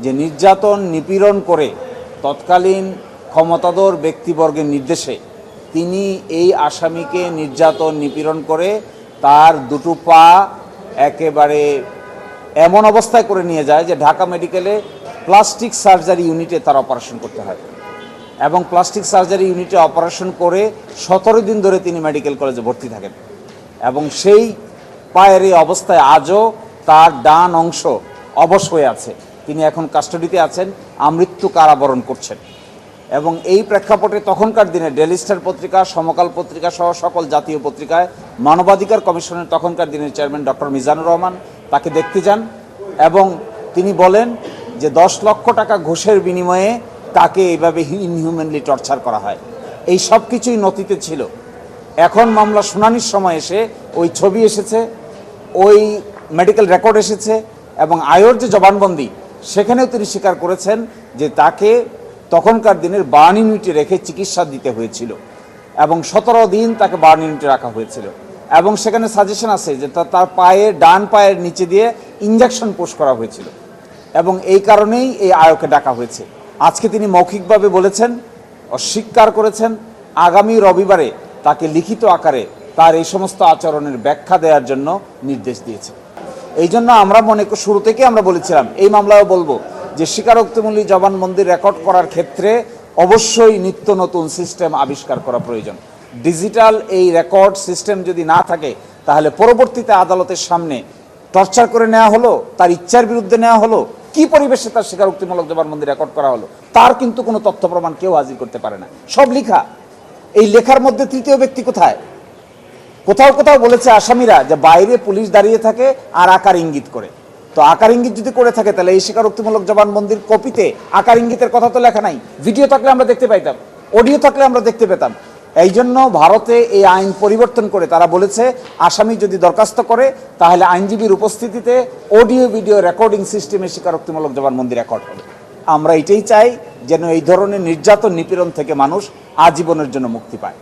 যে নির্যাতন নিপীড়ন করে তৎকালীন ক্ষমতাধর ব্যক্তিবর্গের নির্দেশে তিনি এই আসামিকে নির্যাতন নিপীড়ন করে তার দুটো পা একেবারে এমন অবস্থায় করে নিয়ে যায় যে ঢাকা মেডিকেলে প্লাস্টিক সার্জারি ইউনিটে তার অপারেশন করতে হয় এবং প্লাস্টিক সার্জারি ইউনিটে অপারেশন করে 17 দিন ধরে তিনি মেডিকেল কলেজে ভর্তি থাকেন এবং সেই পায়ের এই অবস্থায় আজও তার ডান অংশ অবশ হয়ে আছে। তিনি এখন কাস্টাডিতে আছেন, আমৃত্যু কারাবরণ করছেন। এবং এই প্রেক্ষাপটে তখনকার দিনে ডেইলি স্টার পত্রিকা, সমকাল পত্রিকা সহ সকল জাতীয় পত্রিকায় মানবাধিকার কমিশনের তখনকার দিনের চেয়ারম্যান ডক্টর মিজানুর রহমান তাকে দেখতে যান এবং তিনি বলেন যে 10 লক্ষ টাকা ঘুষের বিনিময়ে তাকে এইভাবে ইনহিউম্যানলি টর্চার করা হয়। এই সব কিছুই নথিতে ছিল। এখন মামলা শুনানির সময় এসে ওই ছবি এসেছে, ওই মেডিকেল রেকর্ড এসেছে এবং আয়োর যে জবানবন্দি সেখানেও তিনি স্বীকার করেছেন যে তাকে তখনকার দিনের বার্ন ইউনিটে রেখে চিকিৎসা দিতে হয়েছিল এবং 17 দিন তাকে বার্ন ইউনিটে রাখা হয়েছিল এবং সেখানে সাজেশন আছে যে তার ডান পায়ের নিচে দিয়ে ইঞ্জেকশন পুশ করা হয়েছিল এবং এই কারণেই এই আয়োকে ডাকা হয়েছে। আজকে তিনি মৌখিকভাবে বলেছেন, অস্বীকার করেছেন, আগামী রবিবারে তাকে লিখিত আকারে তার এই সমস্ত আচরণের ব্যাখ্যা দেওয়ার জন্য নির্দেশ দিয়েছে। এই জন্য আমরা শুরু থেকে আমরা বলেছিলাম, এই মামলায়ও বলবো যে স্বীকারোক্তিমূলক জবানবন্দি রেকর্ড করার ক্ষেত্রে অবশ্যই নিত্য নতুন সিস্টেম আবিষ্কার করা প্রয়োজন। ডিজিটাল এই রেকর্ড সিস্টেম যদি না থাকে তাহলে পরবর্তীতে আদালতের সামনে টর্চার করে নেওয়া হলো, তার ইচ্ছার বিরুদ্ধে নেওয়া হলো, কি পরিবেশে তার স্বীকারোক্তিমূলক জবানবন্দি রেকর্ড করা হলো, তার কিন্তু কোনো তথ্য প্রমাণ কেউ হাজির করতে পারে না। সব লেখা। এই লেখার মধ্যে তৃতীয় ব্যক্তি কোথায়? কোথাও কোথাও বলেছে আসামিরা যে বাইরে পুলিশ দাঁড়িয়ে থাকে আর আকার ইঙ্গিত করে। তো আকার ইঙ্গিত যদি করে থাকে তাহলে এই স্বীকারোক্তিমূলক জবানবন্দির কপিতে আকার ইঙ্গিতের কথা তো লেখা নাই। ভিডিও থাকলে আমরা দেখতে পাইতাম, অডিও থাকলে আমরা দেখতে পেতাম। এই জন্য ভারতে এই আইন পরিবর্তন করে তারা বলেছে আসামি যদি দরখাস্ত করে তাহলে আইনজীবীর উপস্থিতিতে অডিও ভিডিও রেকর্ডিং সিস্টেমে স্বীকারোক্তিমূলক জবানবন্দি রেকর্ড হবে। আমরা এটাই চাই যেন এই ধরনের নির্যাতন নিপীড়ন থেকে মানুষ আজীবনের জন্য মুক্তি পায়।